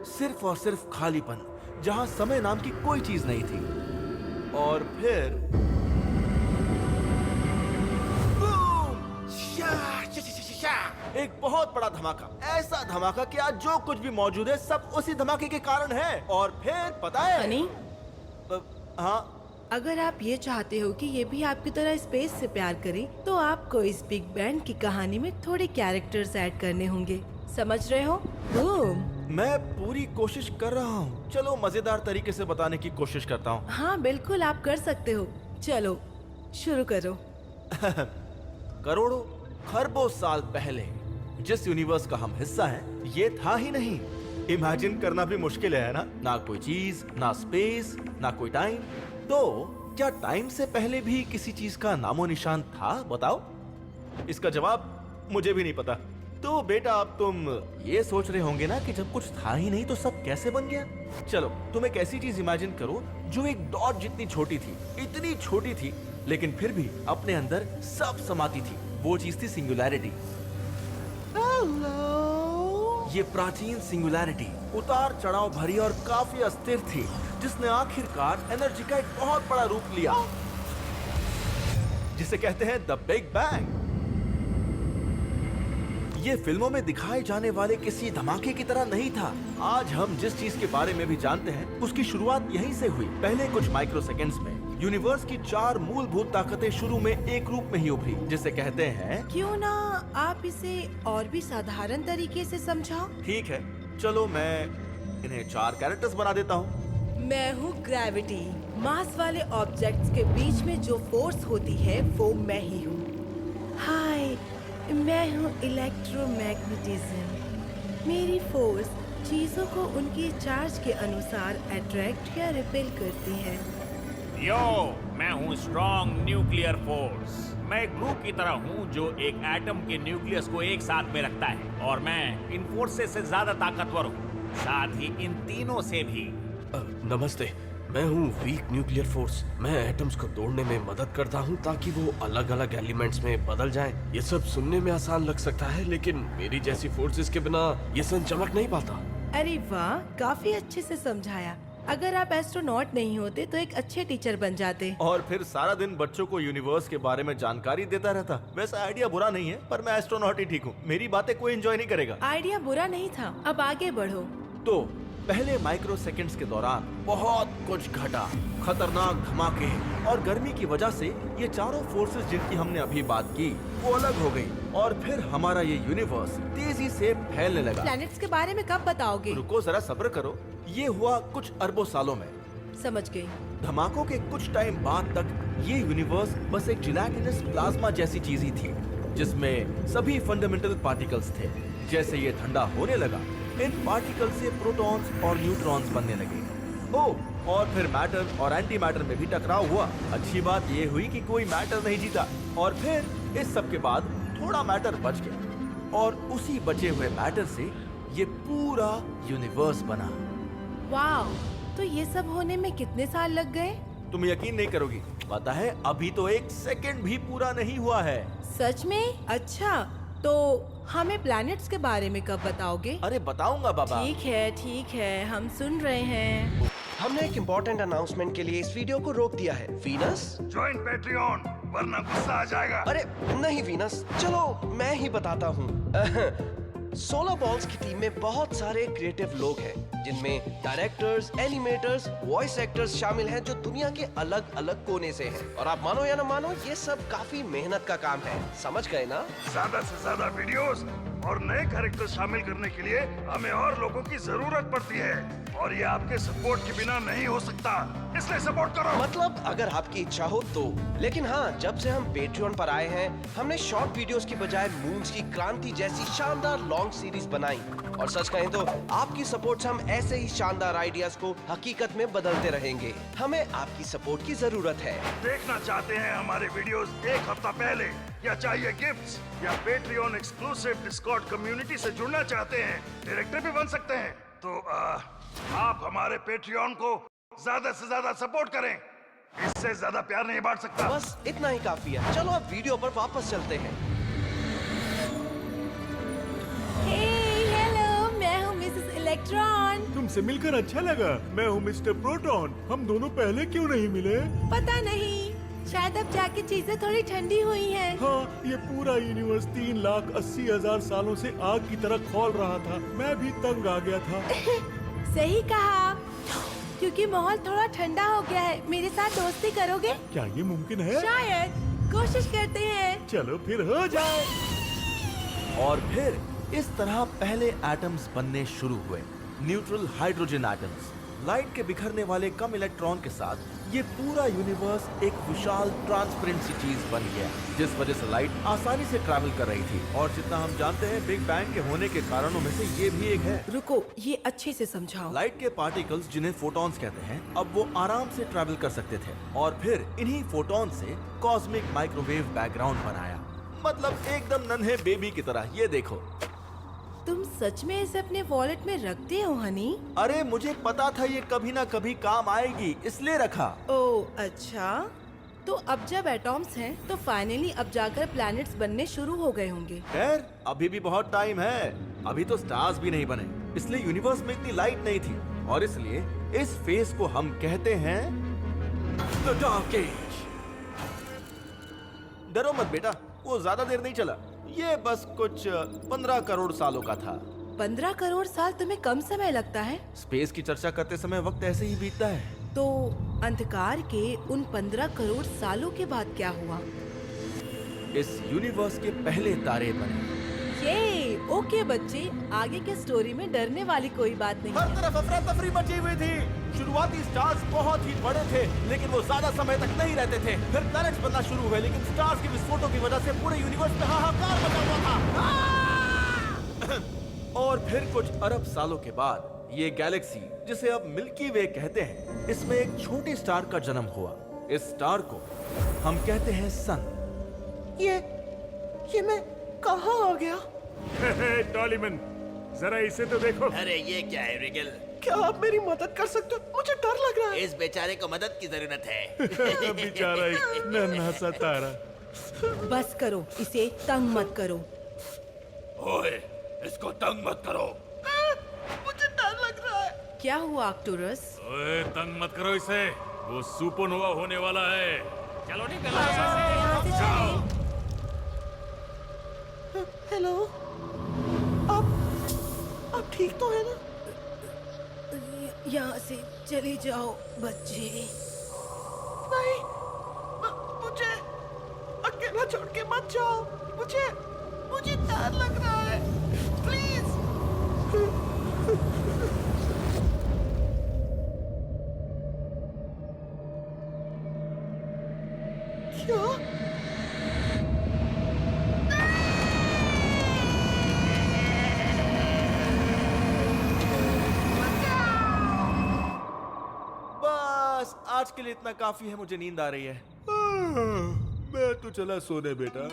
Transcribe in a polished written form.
सिर्फ और सिर्फ खालीपन, जहां समय नाम की कोई चीज नहीं थी। और फिर बूम! एक बहुत बड़ा धमाका, ऐसा धमाका कि आज जो कुछ भी मौजूद है सब उसी धमाके के कारण है। और फिर पता है हनी, हाँ, अगर आप ये चाहते हो कि ये भी आपकी तरह स्पेस से प्यार करे, तो आपको इस बिग बैंग की कहानी में थोड़े कैरेक्टर्स ऐड करने होंगे। समझ रहे हो? बूम! मैं पूरी कोशिश कर रहा हूँ। चलो मजेदार तरीके से बताने की कोशिश करता हूँ। हाँ बिल्कुल, आप कर सकते हो। चलो शुरू करो। करोड़ों खरबों साल पहले जिस यूनिवर्स का हम हिस्सा हैं, ये था ही नहीं। इमेजिन करना भी मुश्किल है ना? ना कोई चीज, ना स्पेस, ना कोई टाइम। तो क्या टाइम से पहले भी किसी चीज का नामो निशान था? बताओ। इसका जवाब मुझे भी नहीं पता। तो बेटा, अब तुम ये सोच रहे होंगे ना कि जब कुछ था ही नहीं तो सब कैसे बन गया। चलो, तुम एक ऐसी चीज इमेजिन करो जो एक डॉट जितनी छोटी थी, इतनी छोटी थी, लेकिन फिर भी अपने अंदर सब समाती थी। वो चीज थी सिंगुलैरिटी। ये प्राचीन सिंगुलैरिटी उतार चढ़ाव भरी और काफी अस्थिर थी, जिसने आखिरकार एनर्जी का एक बहुत बड़ा रूप लिया, जिसे कहते हैं द बिग बैंग। ये फिल्मों में दिखाए जाने वाले किसी धमाके की तरह नहीं था। आज हम जिस चीज के बारे में भी जानते हैं, उसकी शुरुआत यहीं से हुई। पहले कुछ माइक्रो सेकेंड्स में यूनिवर्स की 4 मूलभूत ताकतें शुरू में एक रूप में ही उभरी, जिसे कहते हैं। क्यों ना आप इसे और भी साधारण तरीके से समझाओ? ठीक है, चलो मैं इन्हें 4 कैरेक्टर्स बना देता हूँ। मैं हूँ ग्रेविटी। मास वाले ऑब्जेक्ट्स के बीच में जो फोर्स होती है वो मैं ही हूँ। हाय, मैं हूँ इलेक्ट्रोमैग्नेटिज्म। मेरी फोर्स चीजों को उनकी चार्ज के अनुसार अट्रैक्ट या रिपेल करती है। यो, मैं हूँ स्ट्रॉन्ग न्यूक्लियर फोर्स। मैं एक ग्रुप की तरह हूँ जो एक एटम के न्यूक्लियस को एक साथ में रखता है, और मैं इन फोर्सेस से ज्यादा ताकतवर हूँ, साथ ही इन तीनों से भी। नमस्ते, मैं हूँ वीक न्यूक्लियर फोर्स। मैं एटम्स को तोड़ने में मदद करता हूँ ताकि वो अलग अलग एलिमेंट्स में बदल जाएं। ये सब सुनने में आसान लग सकता है, लेकिन मेरी जैसी फोर्सेस के बिना ये सन चमक नहीं पाता। अरे वाह, काफी अच्छे से समझाया। अगर आप एस्ट्रोनॉट नहीं होते तो एक अच्छे टीचर बन जाते। और फिर सारा दिन बच्चों को यूनिवर्स के बारे में जानकारी देता रहता। वैसे आइडिया बुरा नहीं है, पर मैं एस्ट्रोनॉट ही ठीक हूँ। मेरी बातें कोई एंजॉय नहीं करेगा। आइडिया बुरा नहीं था, अब आगे बढ़ो। तो पहले माइक्रो सेकेंड्स के दौरान बहुत कुछ घटा। खतरनाक धमाके और गर्मी की वजह से ये चारों फोर्सेस जिनकी हमने अभी बात की, वो अलग हो गई। और फिर हमारा ये यूनिवर्स तेजी से फैलने लगा। प्लैनेट्स के बारे में कब बताओगे? रुको जरा, सब्र करो। ये हुआ कुछ अरबों सालों में। समझ गई। धमाकों के कुछ टाइम बाद तक ये यूनिवर्स बस एक जिलेटिनस प्लाज्मा जैसी चीज ही थी, जिसमें सभी फंडामेंटल पार्टिकल्स थे। जैसे ये ठंडा होने लगा, इन पार्टिकल से प्रोटॉन्स और न्यूट्रॉन्स बनने लगे। ओह, और फिर मैटर और एंटी मैटर में भी टकराव हुआ। अच्छी बात ये हुई कि कोई मैटर नहीं जीता। और फिर इस सब के बाद थोड़ा मैटर बच गया, और उसी बचे हुए मैटर से ये पूरा यूनिवर्स बना। वाह, तो ये सब होने में कितने साल लग गए? तुम यकीन नहीं करोगी, पता है अभी तो 1 सेकंड भी पूरा नहीं हुआ है। सच में? अच्छा, तो हमें प्लैनेट्स के बारे में कब बताओगे? अरे बताऊंगा बाबा। ठीक है, हम सुन रहे हैं। हमने एक इम्पोर्टेंट अनाउंसमेंट के लिए इस वीडियो को रोक दिया है। वीनस, ज्वाइन पैट्रियन, वरना गुस्सा आ जाएगा। अरे नहीं वीनस, चलो मैं ही बताता हूँ। 16 बॉल्स की टीम में बहुत सारे क्रिएटिव लोग हैं, जिनमें डायरेक्टर्स, एनिमेटर्स, वॉइस एक्टर्स शामिल हैं, जो दुनिया के अलग अलग कोने से हैं। और आप मानो या ना मानो, ये सब काफी मेहनत का काम है। समझ गए ना? ज्यादा से ज्यादा वीडियोस और नए कैरेक्टर शामिल करने के लिए हमें और लोगों की जरूरत पड़ती है, और ये आपके सपोर्ट के बिना नहीं हो सकता, इसलिए सपोर्ट करो। मतलब अगर आपकी इच्छा हो तो। लेकिन हाँ, जब से हम पेट्रियन पर आए हैं, हमने शॉर्ट वीडियोस की बजाय मून्स की क्रांति जैसी शानदार लॉन्ग सीरीज बनाई। और सच कहें तो आपकी सपोर्ट से हम ऐसे ही शानदार आइडियाज को हकीकत में बदलते रहेंगे। हमें आपकी सपोर्ट की जरूरत है। देखना चाहते हैं हमारे वीडियोस 1 हफ्ता पहले, या चाहिए गिफ्ट्स, या पेट्रियन एक्सक्लूसिव डिस्कॉर्ड कम्युनिटी से जुड़ना चाहते हैं, डायरेक्टर भी बन सकते हैं, तो आप हमारे पेट्रियन को ज्यादा से ज्यादा सपोर्ट करें। इससे ज्यादा प्यार नहीं बांट सकता। बस इतना ही काफी है। चलो अब वीडियो पर वापस चलते हैं। हेलो, मैं हूँ मिसेस इलेक्ट्रॉन। तुमसे मिलकर अच्छा लगा। मैं हूँ मिस्टर प्रोटॉन। हम दोनों पहले क्यों नहीं मिले? पता नहीं, शायद अब जाके चीजें थोड़ी ठंडी हुई हैं। हाँ, ये पूरा यूनिवर्स 3,80,000 सालों से आग की तरह खौल रहा था। मैं भी तंग आ गया था। सही कहा, क्योंकि माहौल थोड़ा ठंडा हो गया है। मेरे साथ दोस्ती करोगे? क्या ये मुमकिन है? शायद, कोशिश करते हैं। चलो फिर हो जाए। और फिर इस तरह पहले एटम्स बनने शुरू हुए, न्यूट्रल हाइड्रोजन एटम्स। लाइट के बिखरने वाले कम इलेक्ट्रॉन के साथ ये पूरा यूनिवर्स एक विशाल ट्रांसपेरेंट सी चीज बन गया, जिस वजह से लाइट आसानी से ट्रैवल कर रही थी। और जितना हम जानते हैं, बिग बैंग के होने के कारणों में से ये भी एक है। रुको, ये अच्छे से समझाओ। लाइट के पार्टिकल्स, जिन्हें फोटॉन्स कहते हैं, अब वो आराम से ट्रैवल कर सकते थे और फिर इन्हीं फोटॉन से कॉस्मिक माइक्रोवेव बैकग्राउंड बनाया। मतलब एकदम नन्हे बेबी की तरह। ये देखो। तुम सच में इसे अपने वॉलेट में रखते हो हनी? अरे मुझे पता था ये कभी ना कभी काम आएगी, इसलिए रखा। ओह अच्छा, तो अब जब एटॉम्स हैं, तो फाइनली अब जाकर प्लैनेट्स बनने शुरू हो गए होंगे। खैर, अभी भी बहुत टाइम है। अभी तो स्टार्स भी नहीं बने, इसलिए यूनिवर्स में इतनी लाइट नहीं थी और इसलिए इस फेज को हम कहते हैं द डार्क एज। डरो मत बेटा, वो ज्यादा देर नहीं चला। ये बस कुछ 15 करोड़ सालों का था। 15 करोड़ साल तुम्हें कम समय लगता है? स्पेस की चर्चा करते समय वक्त ऐसे ही बीतता है। तो अंधकार के उन 15 करोड़ सालों के बाद क्या हुआ? इस यूनिवर्स के पहले तारे बने। ये ओके बच्चे, आगे के स्टोरी में डरने वाली कोई बात नहीं हर है। तरफ अफरा तफरी मची हुई थी। शुरुआती स्टार्स बहुत ही बड़े थे, लेकिन वो ज्यादा समय तक नहीं रहते थे। फिर प्लैनेट्स बनना शुरू हुए, लेकिन स्टार्स के विस्फोटों की वजह से पूरे यूनिवर्स में हाहाकार मचा हुआ था। और फिर कुछ अरब सालों के बाद ये गैलेक्सी, जिसे अब मिल्की वे कहते हैं, इसमें एक छोटी स्टार का जन्म हुआ। इस स्टार को हम कहते हैं सन। ये मैं कहाँ आ गया? टॉलीमैन, जरा इसे तो देखो। अरे ये क्या है रिगल? क्या आप मेरी मदद कर सकते हो? मुझे डर लग रहा है। इस बेचारे को मदद की जरूरत है। बेचारा एक नन्हा सा तारा। बस करो, इसे तंग मत करो। ओए, इसको तंग मत करो। मुझे डर लग रहा है। क्या हुआ आर्कटूरस? ओए, तंग मत करो इसे। वो सुपरनोवा होने वाला है। चलो निकल यहाँ से चलें। हेलो, आप ठीक तो है ना? यहाँ से चले जाओ बच्चे। नहीं, मुझे अकेला छोड़ के मत जाओ। मुझे डर लग रहा है। प्लीज। क्या? बस आज के लिए इतना काफी है। मुझे नींद आ रही है। मैं तो चला सोने बेटा।